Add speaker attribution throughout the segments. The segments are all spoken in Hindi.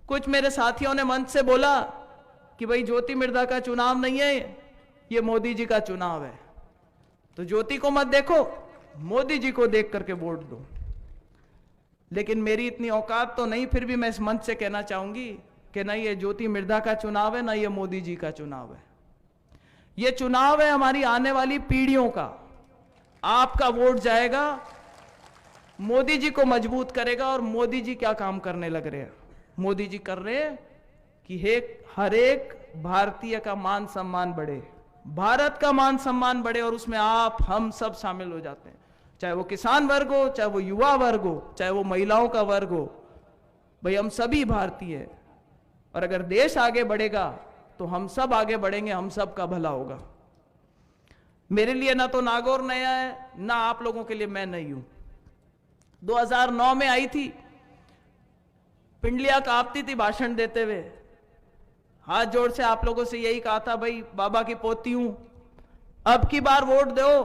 Speaker 1: कुछ मेरे साथियों ने मंच से बोला कि भाई ज्योति मिर्धा का चुनाव नहीं है, ये मोदी जी का चुनाव है। तो ज्योति को मत देखो, मोदी जी को देख करके वोट दो। लेकिन मेरी इतनी औकात तो नहीं, फिर भी मैं इस मंच से कहना चाहूंगी कि ना ये ज्योति मिर्धा का चुनाव है, ना ये मोदी जी का चुनाव है। ये चुनाव है हमारी आने वाली पीढ़ियों का। आपका वोट जाएगा, मोदी जी को मजबूत करेगा। और मोदी जी क्या काम करने लग रहे हैं? मोदी जी कर रहे हैं कि हर एक भारतीय का मान सम्मान बढ़े, भारत का मान सम्मान बढ़े, और उसमें आप हम सब शामिल हो जाते हैं। चाहे वो किसान वर्ग हो, चाहे वो युवा वर्ग हो, चाहे वो महिलाओं का वर्ग हो, भाई हम सभी भारतीय हैं। और अगर देश आगे बढ़ेगा तो हम सब आगे बढ़ेंगे, हम सब का भला होगा। मेरे लिए ना तो नागौर नया है, ना आप लोगों के लिए मैं नई हूं। 2009 में आई थी, पिंडलियां कांपती थी भाषण देते हुए। हाथ जोड़ से आप लोगों से यही कहा था, भाई बाबा की पोती हूं, अब की बार वोट दो,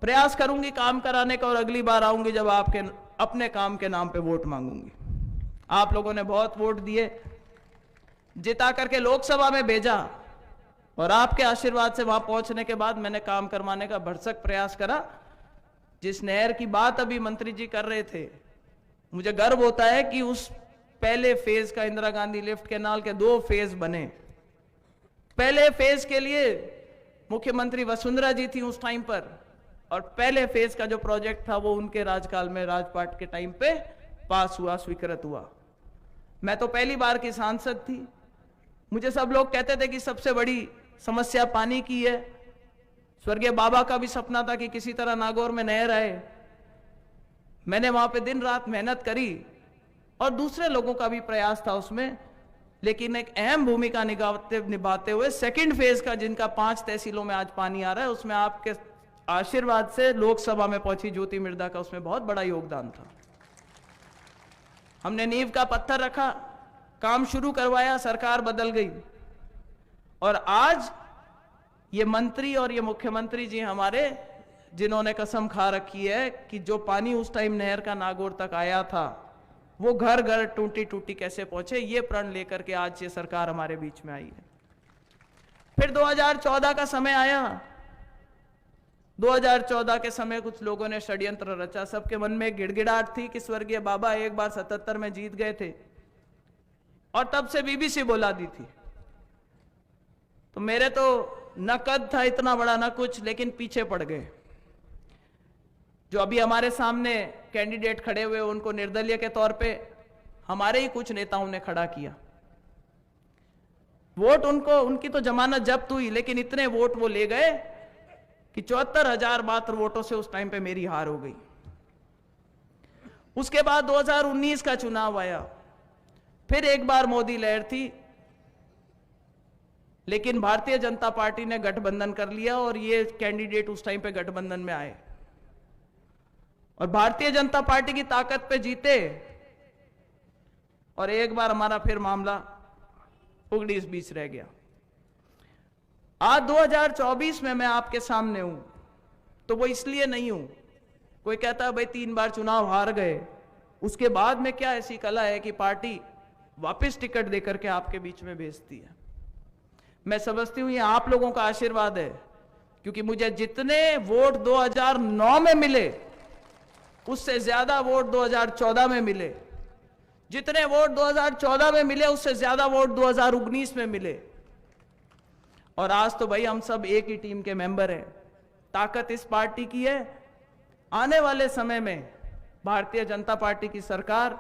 Speaker 1: प्रयास करूंगी काम कराने का, और अगली बार आऊंगी जब आपके अपने काम के नाम पे वोट मांगूंगी। आप लोगों ने बहुत वोट दिए, जिता करके लोकसभा में भेजा, और आपके आशीर्वाद से वहां पहुंचने के बाद मैंने काम करवाने का भरसक प्रयास करा। जिस नहर की बात अभी मंत्री जी कर रहे थे, मुझे गर्व होता है कि उस पहले फेज का, इंदिरा गांधी लिफ्ट कैनाल के 2 फेज बने। पहले फेज के लिए मुख्यमंत्री वसुंधरा जी थी उस टाइम पर, और पहले फेज का जो प्रोजेक्ट था वो उनके राजकाल में, राजपाट के टाइम पे पास हुआ, स्वीकृत हुआ। मैं तो पहली बार की सांसद थी। मुझे सब लोग कहते थे कि सबसे बड़ी समस्या पानी की है। स्वर्गीय बाबा का भी सपना था कि किसी तरह नागौर में नहर आए। मैंने वहां पे दिन रात मेहनत करी, और दूसरे लोगों का भी प्रयास था उसमें। लेकिन एक अहम भूमिका निभाते हुए सेकंड फेज का, जिनका 5 तहसीलों में आज पानी आ रहा है, उसमें आपके आशीर्वाद से लोकसभा में पहुंची ज्योति मिर्धा का उसमें बहुत बड़ा योगदान था। हमने नींव का पत्थर रखा, काम शुरू करवाया, सरकार बदल गई, और आज ये मंत्री और ये मुख्यमंत्री जी हमारे, जिन्होंने कसम खा रखी है कि जो पानी उस टाइम नहर का नागौर तक आया था, वो घर घर टूटी टूटी कैसे पहुंचे, ये प्रण लेकर के आज ये सरकार हमारे बीच में आई है। फिर 2014 का समय आया। 2014 के समय कुछ लोगों ने षड्यंत्र रचा। सबके मन में गिड़गिड़ाहट थी कि स्वर्गीय बाबा एक बार 77 में जीत गए थे, और तब से बीबीसी बोला दी थी। तो मेरे तो न कद था इतना बड़ा, न कुछ, लेकिन पीछे पड़ गए। जो अभी हमारे सामने कैंडिडेट खड़े हुए, उनको निर्दलीय के तौर पे हमारे ही कुछ नेताओं ने खड़ा किया। वोट उनकी तो जमानत जब्त हुई, लेकिन इतने वोट वो ले गए कि 74,000 मात्र वोटों से उस टाइम पे मेरी हार हो गई। उसके बाद 2019 का चुनाव आया, फिर एक बार मोदी लहर थी, लेकिन भारतीय जनता पार्टी ने गठबंधन कर लिया, और ये कैंडिडेट उस टाइम पे गठबंधन में आए, और भारतीय जनता पार्टी की ताकत पे जीते, और एक बार हमारा फिर मामला 19-20 रह गया। आज 2024 में मैं आपके सामने हूं, तो वो इसलिए नहीं हूं। कोई कहता है भाई 3 बार चुनाव हार गए, उसके बाद में क्या ऐसी कला है कि पार्टी वापस टिकट देकर के आपके बीच में भेजती है। मैं समझती हूं ये आप लोगों का आशीर्वाद है, क्योंकि मुझे जितने वोट 2009 में मिले, उससे ज्यादा वोट 2014 में मिले। जितने वोट 2014 में मिले, उससे ज्यादा वोट 2019 में मिले। और आज तो भाई हम सब एक ही टीम के मेंबर हैं। ताकत इस पार्टी की है। आने वाले समय में भारतीय जनता पार्टी की सरकार,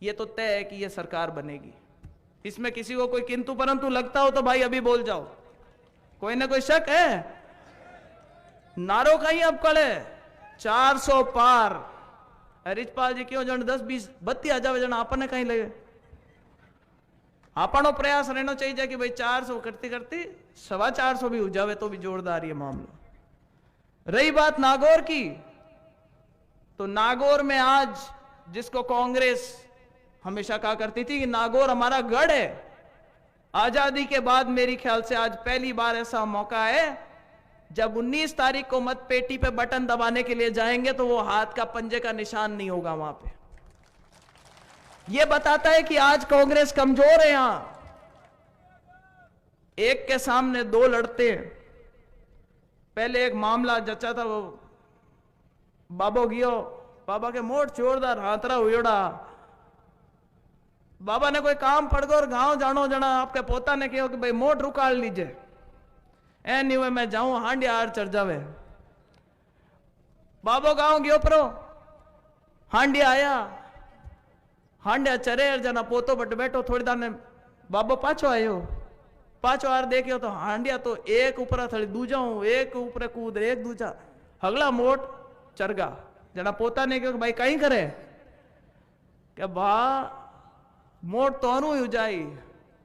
Speaker 1: ये तो तय है कि ये सरकार बनेगी। इसमें किसी को कोई किंतु परंतु लगता हो तो भाई अभी बोल जाओ। कोई ना कोई शक है? नारों का ही अब कड़े 400 पार। रिजपाल जी क्यों जन 10-20 32 हजार जन आपने कहीं लगे। आपनो प्रयास रहना चाहिए कि भाई 400 करती करती 425 भी हो जावे तो भी जोरदार ये मामला। रही बात नागौर की, तो नागौर में आज जिसको कांग्रेस हमेशा कहा करती थी कि नागौर हमारा गढ़ है, आजादी के बाद मेरी ख्याल से आज पहली बार ऐसा मौका है जब 19 तारीख को मत पेटी पे बटन दबाने के लिए जाएंगे तो वो हाथ का पंजे का निशान नहीं होगा वहां पे। ये बताता है कि आज कांग्रेस कमजोर है। यहां एक के सामने दो लड़ते हैं। पहले एक मामला जचा था, वो बाबो गियो, बाबा के मोट जोरदार हाथरा हुयोड़ा। बाबा ने कोई काम पड़ गयो और गांव जानो जना आपके पोता ने कहो कि भाई मोट रुकाल लीजिए, ए नहीं हुए मैं जाऊं हांडिया हार चढ़ जावे। बाबो गांव गयो परो, हांडिया आया, हांडिया चरे जना पोतो बट बैठो थोड़ी देर ने बाबो पाछो आयो। पाछो आर देखियो तो हांडिया तो एक ऊपर थड़ी दूजा हूं, एक ऊपर कूद एक दूजा, हगला मोट चरगा। जना पोता ने कहो भाई कहीं करे क्या बा मोट तो अनु ही जाई,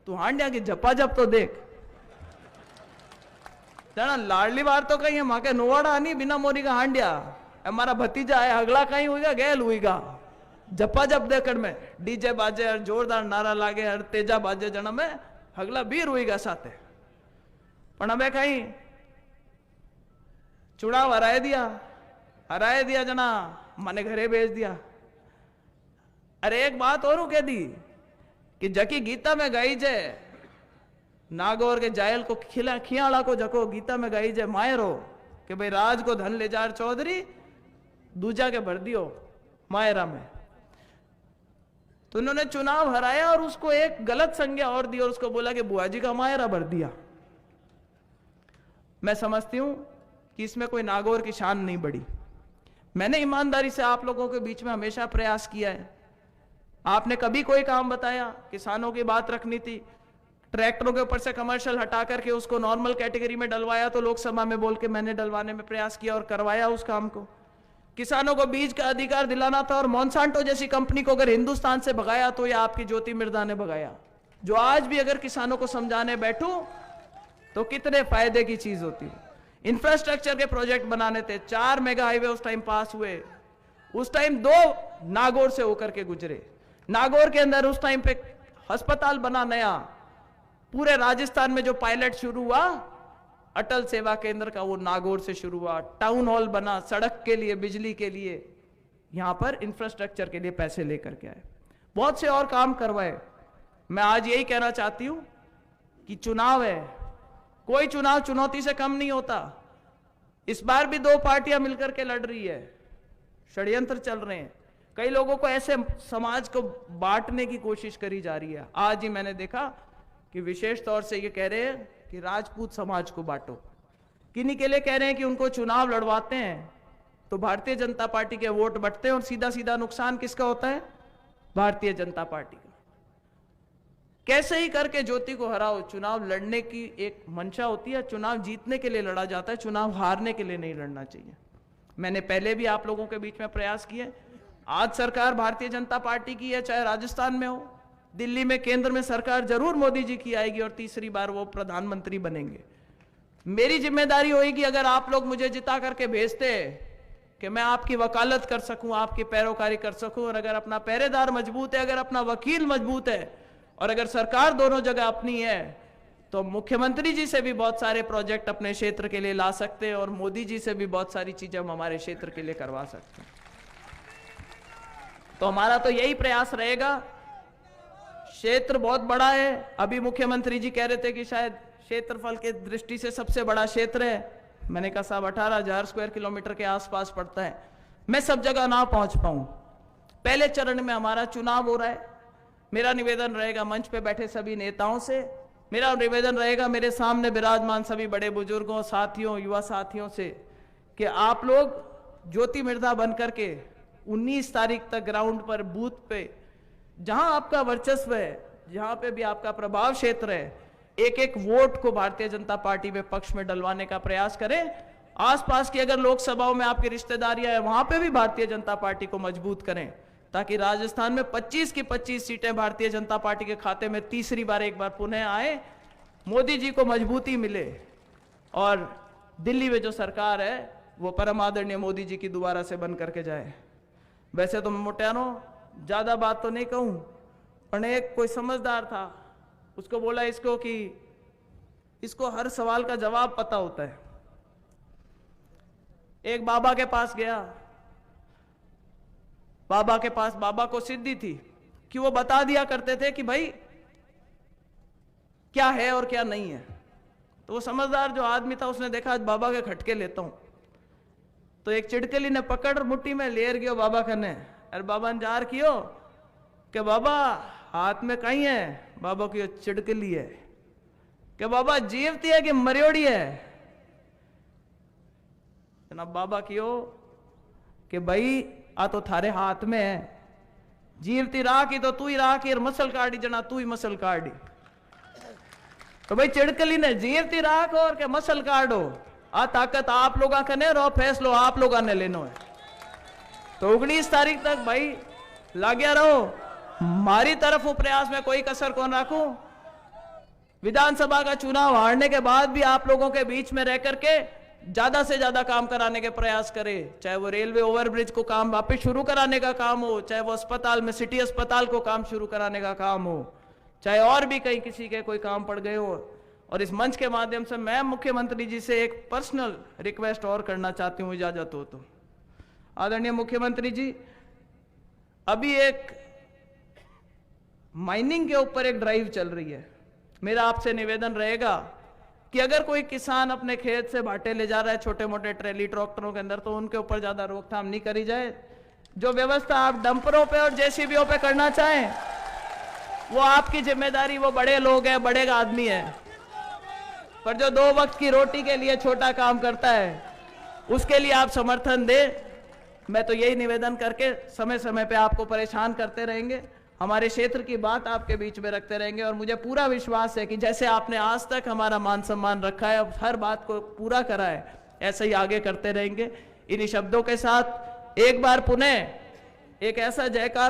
Speaker 1: तू हांडिया की झपाझप तो देख। जना लाडली बार तो कहीं है माँ के नोवाड़ा नहीं बिना मोरी का हांडिया, हमारा भतीजा है हगला कहीं हुईगा गैल हुईगा। झपाझप देखकर में डीजे बाजे हर जोरदार नारा लागे हर तेजा बाजे जना में हगला बीर हुईगा साथे। पण हमें कहीं चुनाव हराए दिया जना मने घरे भेज दिया। अरे एक बात और कह दी कि जकी गीता में गई जे नागौर के जायल को खियाला को जको गीता में गई जे मायरो कि भाई राज को धन ले जार चौधरी दूजा के भर दियो मायरा में। तो उन्होंने चुनाव हराया और उसको एक गलत संज्ञा और दी और उसको बोला कि बुआ जी का मायरा भर दिया। मैं समझती हूं कि इसमें कोई नागौर की शान नहीं बढ़ी। मैंने ईमानदारी से आप लोगों के बीच में हमेशा प्रयास किया है। आपने कभी कोई काम बताया, किसानों की बात रखनी थी, ट्रैक्टरों के ऊपर से कमर्शियल हटा करके उसको नॉर्मल कैटेगरी में डलवाया तो लोकसभा में बोल के मैंने डलवाने में प्रयास किया और करवाया उस काम को। किसानों को बीज का अधिकार दिलाना था और मॉन्सांटो जैसी कंपनी को अगर हिंदुस्तान से भगाया तो यह आपकी ज्योति मिर्धा ने भगाया, जो आज भी अगर किसानों को समझाने बैठूं तो कितने फायदे की चीज होती है। इंफ्रास्ट्रक्चर के प्रोजेक्ट बनाने थे, 4 मेगा हाईवे उस टाइम पास हुए, उस टाइम 2 नागौर से होकर के गुजरे। नागौर के अंदर उस टाइम पे अस्पताल बना नया, पूरे राजस्थान में जो पायलट शुरू हुआ अटल सेवा केंद्र का वो नागौर से शुरू हुआ। टाउन हॉल बना, सड़क के लिए, बिजली के लिए, यहां पर इंफ्रास्ट्रक्चर के लिए पैसे लेकर के आए, बहुत से और काम करवाए। मैं आज यही कहना चाहती हूं कि चुनाव है, कोई चुनाव चुनौती से कम नहीं होता। इस बार भी 2 पार्टियां मिलकर के लड़ रही है, षड्यंत्र चल रहे हैं, कई लोगों को ऐसे समाज को बांटने की कोशिश करी जा रही है। आज ही मैंने देखा कि विशेष तौर से ये कह रहे हैं कि राजपूत समाज को बांटो, किन्हीं के लिए कह रहे हैं कि उनको चुनाव लड़वाते हैं तो भारतीय जनता पार्टी के वोट बंटते हैं और सीधा सीधा नुकसान किसका होता है? भारतीय जनता पार्टी का। कैसे ही करके ज्योति को हराओ। चुनाव लड़ने की एक मंशा होती है, चुनाव जीतने के लिए लड़ा जाता है, चुनाव हारने के लिए नहीं लड़ना चाहिए। मैंने पहले भी आप लोगों के बीच में प्रयास किए। आज सरकार भारतीय जनता पार्टी की है, चाहे राजस्थान में हो, दिल्ली में, केंद्र में सरकार जरूर मोदी जी की आएगी और तीसरी बार वो प्रधानमंत्री बनेंगे। मेरी जिम्मेदारी होगी अगर आप लोग मुझे जिता करके भेजते कि मैं आपकी वकालत कर सकूं, आपकी पैरोकारी कर सकूं, और अगर अपना पहरेदार मजबूत है, अगर अपना वकील मजबूत है और अगर सरकार दोनों जगह अपनी है तो मुख्यमंत्री जी से भी बहुत सारे प्रोजेक्ट अपने क्षेत्र के लिए ला सकते हैं और मोदी जी से भी बहुत सारी चीजें हम हमारे क्षेत्र के लिए करवा सकते हैं। तो हमारा तो यही प्रयास रहेगा। क्षेत्र बहुत बड़ा है, अभी मुख्यमंत्री जी कह रहे थे कि शायद क्षेत्रफल के दृष्टि से सबसे बड़ा क्षेत्र है। मैंने कहा साहब 18,000 स्क्वायर किलोमीटर के आसपास पड़ता है, मैं सब जगह ना पहुंच पाऊं। पहले चरण में हमारा चुनाव हो रहा है। मेरा निवेदन रहेगा मंच पे बैठे सभी नेताओं से, मेरा निवेदन रहेगा मेरे सामने विराजमान सभी बड़े बुजुर्गों, साथियों, युवा साथियों से कि आप लोग ज्योति मिर्धा बनकर के 19 तारीख तक ग्राउंड पर, बूथ पे, जहां आपका वर्चस्व है, जहां पे भी आपका प्रभाव क्षेत्र है, एक एक वोट को भारतीय जनता पार्टी में पक्ष में डलवाने का प्रयास करें। आसपास की अगर लोकसभाओं में आपकी रिश्तेदारियां हैं वहां पे भी भारतीय जनता पार्टी को मजबूत करें ताकि राजस्थान में 25 की 25 सीटें भारतीय जनता पार्टी के खाते में तीसरी बार एक बार पुनः आए, मोदी जी को मजबूती मिले और दिल्ली में जो सरकार है वो परम आदरणीय मोदी जी की दोबारा से बन करके जाए। वैसे तो मोटियानो ज्यादा बात तो नहीं कहूं, पर एक कोई समझदार था, उसको बोला इसको कि इसको हर सवाल का जवाब पता होता है। एक बाबा के पास गया, बाबा के पास, बाबा को सिद्धि थी, कि वो बता दिया करते थे कि भाई क्या है और क्या नहीं है। तो वो समझदार जो आदमी था उसने देखा आज बाबा के खटके लेता हूं, तो एक चिड़कली ने पकड़ मुट्ठी में लेर गयो बाबा कने। अरे बाबा ने जार कियो कि बाबा हाथ में कहीं है, बाबा की चिड़कली है। कि बाबा जीवती है कि मरियोड़ी है? जनाब बाबा कियो कि भाई आ तो थारे हाथ में है, जीवती राखी तो तू ही राखी और मसल काटी जना तू ही मसल काटी। तो भाई चिड़कली ने जीवती राख और के मसल काटो, आ ताकत आप लोगों का ने रो, फैसलो आप लोगों ने लेनो है। तो 19 तारीख तक भाई लाग्या रहो, मारी तरफ वो प्रयास में कोई कसर कौन राखू। विधानसभा का चुनाव हारने के बाद भी आप लोगों के बीच में रह करके ज्यादा से ज्यादा काम कराने के प्रयास करे, चाहे वो रेलवे ओवरब्रिज को काम वापस शुरू कराने का काम हो, चाहे वो अस्पताल में सिटी अस्पताल को काम शुरू कराने का काम हो, चाहे और भी कहीं किसी के कोई काम पड़ गए हो। और इस मंच के माध्यम से मैं मुख्यमंत्री जी से एक पर्सनल रिक्वेस्ट और करना चाहती हूं, इजाजत हो तो। आदरणीय मुख्यमंत्री जी, अभी एक माइनिंग के ऊपर एक ड्राइव चल रही है। मेरा आपसे निवेदन रहेगा कि अगर कोई किसान अपने खेत से भाटे ले जा रहा है छोटे मोटे ट्रेली ट्रैक्टरों के अंदर, तो उनके ऊपर ज्यादा रोकथाम नहीं करी जाए। जो व्यवस्था आप डंपरों पे और जेसीबीओ पे करना चाहें वो आपकी जिम्मेदारी, वो बड़े लोग हैं, बड़े आदमी हैं, पर जो 2 वक्त की रोटी के लिए छोटा काम करता है उसके लिए आप समर्थन दें। मैं तो यही निवेदन करके समय समय पे आपको परेशान करते रहेंगे, हमारे क्षेत्र की बात आपके बीच में रखते रहेंगे। और मुझे पूरा विश्वास है कि जैसे आपने आज तक हमारा मान सम्मान रखा है, हर बात को पूरा करा है, ऐसे ही आगे करते रहेंगे। इन्हीं शब्दों के साथ एक बार पुनः एक ऐसा जयकार